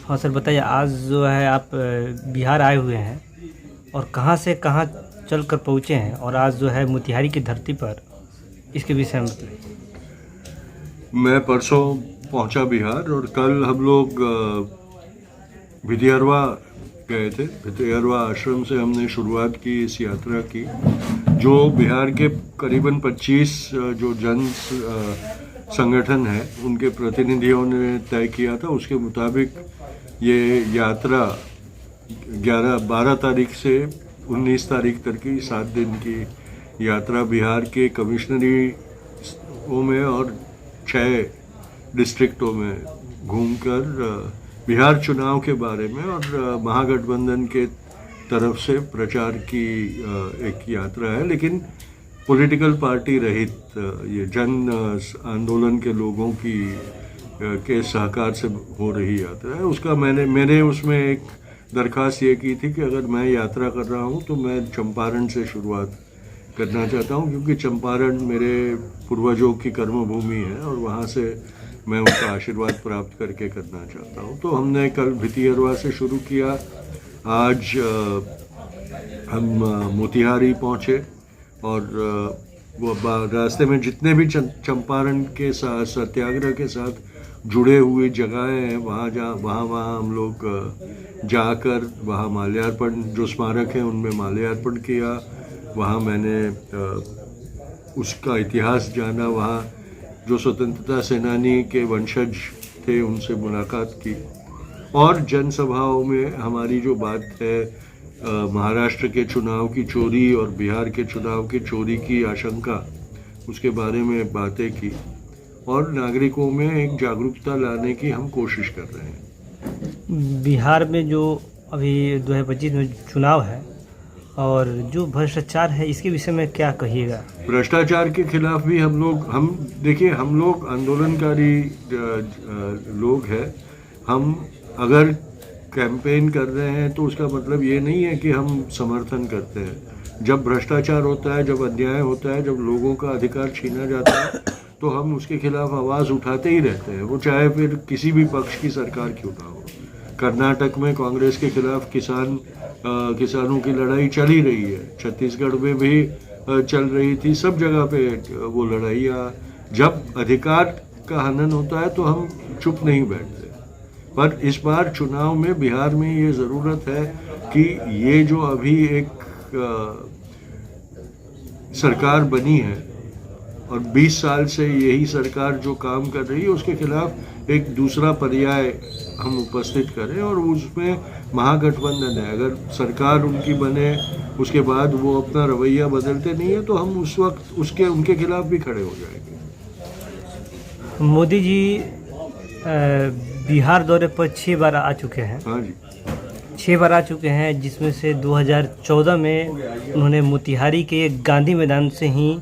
हाँ सर, बताइए आज जो है आप बिहार आए हुए हैं और कहाँ से कहाँ चल कर पहुँचे हैं और आज जो है मोतिहारी की धरती पर इसके विषय में बताइए। मैं परसों पहुंचा बिहार और कल हम लोग भितिहरवा गए थे। भितिहरवा आश्रम से हमने शुरुआत की इस यात्रा की, जो बिहार के करीबन 25 जो जन संगठन है उनके प्रतिनिधियों ने तय किया था। उसके मुताबिक ये यात्रा 12 तारीख से 19 तारीख तक की 7 दिन की यात्रा बिहार के कमिश्नरीओं में और 6 डिस्ट्रिक्टों में घूमकर बिहार चुनाव के बारे में और महागठबंधन के तरफ से प्रचार की एक यात्रा है, लेकिन पॉलिटिकल पार्टी रहित ये जन आंदोलन के लोगों की के सहकार से हो रही यात्रा है। उसका मैंने उसमें एक दरख्वास्त ये की थी कि अगर मैं यात्रा कर रहा हूँ तो मैं चंपारण से शुरुआत करना चाहता हूँ, क्योंकि चंपारण मेरे पूर्वजों की कर्मभूमि है और वहाँ से मैं उनका आशीर्वाद प्राप्त करके करना चाहता हूँ। तो हमने कल भितिहरवा से शुरू किया। आज हम मोतिहारी पहुँचे और वो रास्ते में जितने भी चंपारण के साथ सत्याग्रह के साथ जुड़े हुए जगहें हैं वहाँ हम लोग जाकर वहाँ माल्यार्पण, जो स्मारक हैं उनमें माल्यार्पण किया। वहाँ मैंने उसका इतिहास जाना, वहाँ जो स्वतंत्रता सेनानी के वंशज थे उनसे मुलाकात की और जनसभाओं में हमारी जो बात है महाराष्ट्र के चुनाव की चोरी और बिहार के चुनाव की चोरी की आशंका, उसके बारे में बातें की और नागरिकों में एक जागरूकता लाने की हम कोशिश कर रहे हैं। बिहार में जो अभी 2025 में चुनाव है और जो भ्रष्टाचार है, इसके विषय में क्या कहिएगा? भ्रष्टाचार के खिलाफ भी हम लोग आंदोलनकारी लोग हैं। हम अगर कैंपेन कर रहे हैं तो उसका मतलब ये नहीं है कि हम समर्थन करते हैं। जब भ्रष्टाचार होता है, जब अन्याय होता है, जब लोगों का अधिकार छीना जाता है, तो हम उसके खिलाफ आवाज़ उठाते ही रहते हैं, वो चाहे फिर किसी भी पक्ष की सरकार क्यों ना हो। कर्नाटक में कांग्रेस के खिलाफ किसानों की लड़ाई चल ही रही है, छत्तीसगढ़ में भी चल रही थी, सब जगह पे वो लड़ाइयाँ। जब अधिकार का हनन होता है तो हम चुप नहीं बैठते। पर इस बार चुनाव में बिहार में ये ज़रूरत है कि ये जो अभी एक सरकार बनी है और 20 साल से यही सरकार जो काम कर रही है, उसके खिलाफ एक दूसरा पर्याय हम उपस्थित करें और उसमें महागठबंधन है। अगर सरकार उनकी बने उसके बाद वो अपना रवैया बदलते नहीं है तो हम उस वक्त उनके खिलाफ भी खड़े हो जाएंगे। मोदी जी बिहार दौरे पर 6 बार आ चुके हैं। हाँ जी, 6 बार आ चुके हैं, जिसमें से 2014 में उन्होंने मोतिहारी के गांधी मैदान से ही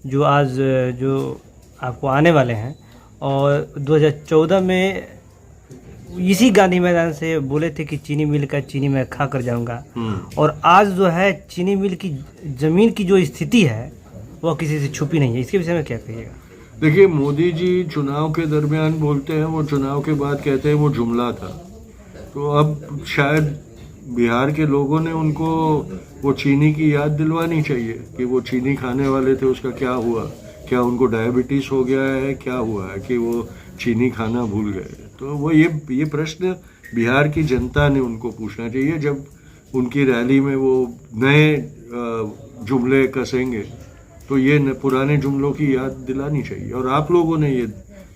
जो आज जो आपको आने वाले हैं, और 2014 में इसी गांधी मैदान से बोले थे कि चीनी मिल का चीनी मैं खा कर जाऊँगा। और आज जो है चीनी मिल की ज़मीन की जो स्थिति है वह किसी से छुपी नहीं है। इसके विषय में क्या कहिएगा? देखिए, मोदी जी चुनाव के दरमियान बोलते हैं, वो चुनाव के बाद कहते हैं वो जुमला था। तो अब शायद बिहार के लोगों ने उनको वो चीनी की याद दिलवानी चाहिए कि वो चीनी खाने वाले थे, उसका क्या हुआ, क्या उनको डायबिटीज़ हो गया है, क्या हुआ है कि वो चीनी खाना भूल गए। तो वो ये प्रश्न बिहार की जनता ने उनको पूछना चाहिए जब उनकी रैली में वो नए जुमले कसेंगे, तो ये पुराने जुमलों की याद दिलानी चाहिए और आप लोगों ने ये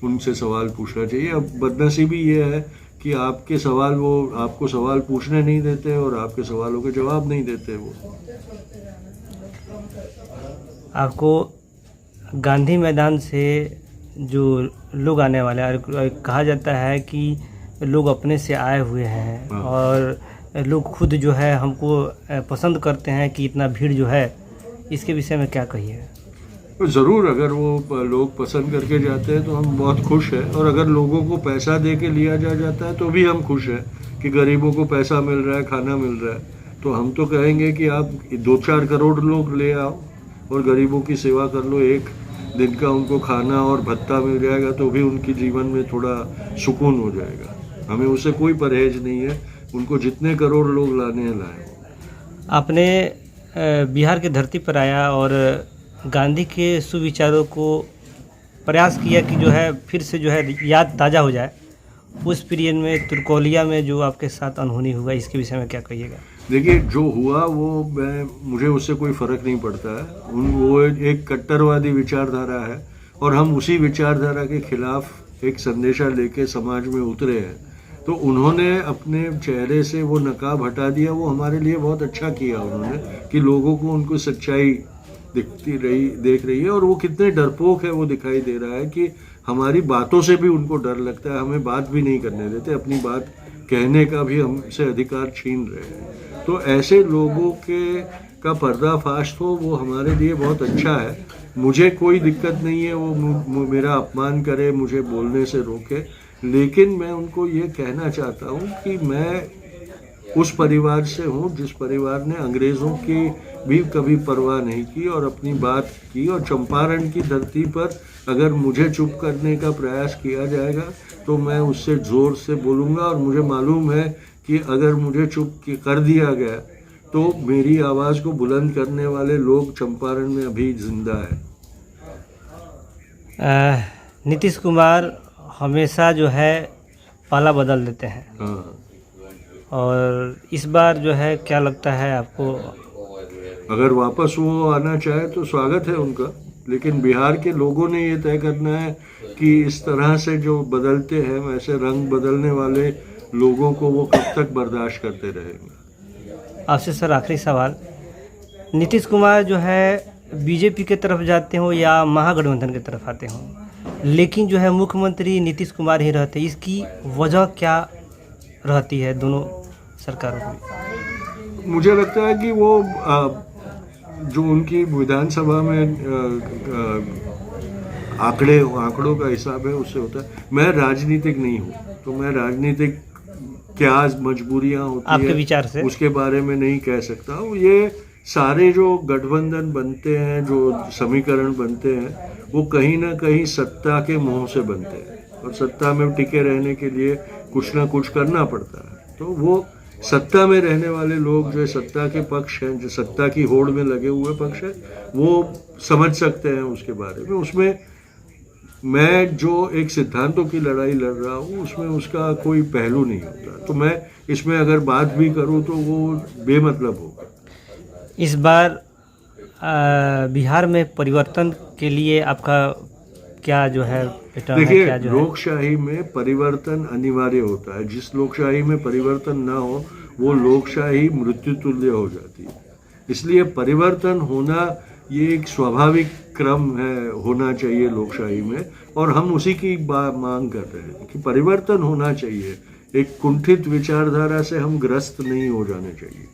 उनसे सवाल पूछना चाहिए। अब बदनसीबी ये है कि आपके सवाल वो आपको सवाल पूछने नहीं देते और आपके सवालों के जवाब नहीं देते। वो आपको गांधी मैदान से जो लोग आने वाले हैं, कहा जाता है कि लोग अपने से आए हुए हैं और लोग खुद जो है हमको पसंद करते हैं कि इतना भीड़ जो है, इसके विषय में क्या कहिए? तो ज़रूर, अगर वो लोग पसंद करके जाते हैं तो हम बहुत खुश हैं, और अगर लोगों को पैसा दे के लिया जाता है तो भी हम खुश हैं कि गरीबों को पैसा मिल रहा है, खाना मिल रहा है। तो हम तो कहेंगे कि आप 2-4 करोड़ लोग ले आओ और गरीबों की सेवा कर लो, एक दिन का उनको खाना और भत्ता मिल जाएगा तो भी उनकी जीवन में थोड़ा सुकून हो जाएगा। हमें उससे कोई परहेज नहीं है। उनको जितने करोड़ लोग लाने हैं लाएं। आपने बिहार की धरती पर आया और गांधी के सुविचारों को प्रयास किया कि जो है फिर से जो है याद ताज़ा हो जाए। उस पीरियड में तुर्कोलिया में जो आपके साथ अनहोनी हुआ, इसके विषय में क्या कहिएगा? देखिए, जो हुआ वो मुझे उससे कोई फ़र्क नहीं पड़ता है। वो एक कट्टरवादी विचारधारा है और हम उसी विचारधारा के खिलाफ एक संदेशा लेके समाज में उतरे हैं। तो उन्होंने अपने चेहरे से वो नकाब हटा दिया, वो हमारे लिए बहुत अच्छा किया उन्होंने कि लोगों को उनको सच्चाई देख रही है। और वो कितने डरपोक है वो दिखाई दे रहा है कि हमारी बातों से भी उनको डर लगता है, हमें बात भी नहीं करने देते, अपनी बात कहने का भी हमसे अधिकार छीन रहे हैं। तो ऐसे लोगों का पर्दाफाश तो वो हमारे लिए बहुत अच्छा है। मुझे कोई दिक्कत नहीं है वो मेरा अपमान करे, मुझे बोलने से रोके, लेकिन मैं उनको ये कहना चाहता हूँ कि मैं उस परिवार से हूँ जिस परिवार ने अंग्रेज़ों की भी कभी परवाह नहीं की और अपनी बात की। और चंपारण की धरती पर अगर मुझे चुप करने का प्रयास किया जाएगा तो मैं उससे ज़ोर से बोलूँगा। और मुझे मालूम है कि अगर मुझे चुप कर दिया गया तो मेरी आवाज़ को बुलंद करने वाले लोग चंपारण में अभी जिंदा है। नीतीश कुमार हमेशा जो है पाला बदल देते हैं। हाँ, और इस बार जो है क्या लगता है आपको? अगर वापस वो आना चाहे तो स्वागत है उनका, लेकिन बिहार के लोगों ने ये तय करना है कि इस तरह से जो बदलते हैं वैसे रंग बदलने वाले लोगों को वो कब तक बर्दाश्त करते रहेंगे। आपसे सर आखिरी सवाल, नीतीश कुमार जो है बीजेपी के तरफ जाते हो या महागठबंधन की तरफ आते हो, लेकिन जो है मुख्यमंत्री नीतीश कुमार ही रहते, इसकी वजह क्या रहती है दोनों सरकारों की? मुझे लगता है कि वो जो उनकी विधानसभा में आंकड़ों का हिसाब है उससे होता है। मैं राजनीतिक नहीं हूँ, तो मैं राजनीतिक क्या मजबूरियाँ होती आपके है विचार से उसके बारे में नहीं कह सकता हूँ। ये सारे जो गठबंधन बनते हैं, जो समीकरण बनते हैं, वो कहीं ना कहीं सत्ता के मोह से बनते हैं और सत्ता में टिके रहने के लिए कुछ ना कुछ करना पड़ता है। तो वो सत्ता में रहने वाले लोग जो सत्ता के पक्ष हैं, जो सत्ता की होड़ में लगे हुए पक्ष हैं, वो समझ सकते हैं उसके बारे में। उसमें मैं जो एक सिद्धांतों की लड़ाई लड़ रहा हूँ उसमें उसका कोई पहलू नहीं होता। तो मैं इसमें अगर बात भी करूँ तो वो बेमतलब होगा। इस बार बिहार में परिवर्तन के लिए आपका क्या जो है पैटर्न है? देखिए, लोकशाही में परिवर्तन अनिवार्य होता है। जिस लोकशाही में परिवर्तन ना हो वो लोकशाही मृत्यु तुल्य हो जाती है। इसलिए परिवर्तन होना ये एक स्वाभाविक क्रम है, होना चाहिए लोकशाही में, और हम उसी की मांग कर रहे हैं कि परिवर्तन होना चाहिए। एक कुंठित विचारधारा से हम ग्रस्त नहीं हो जाने चाहिए।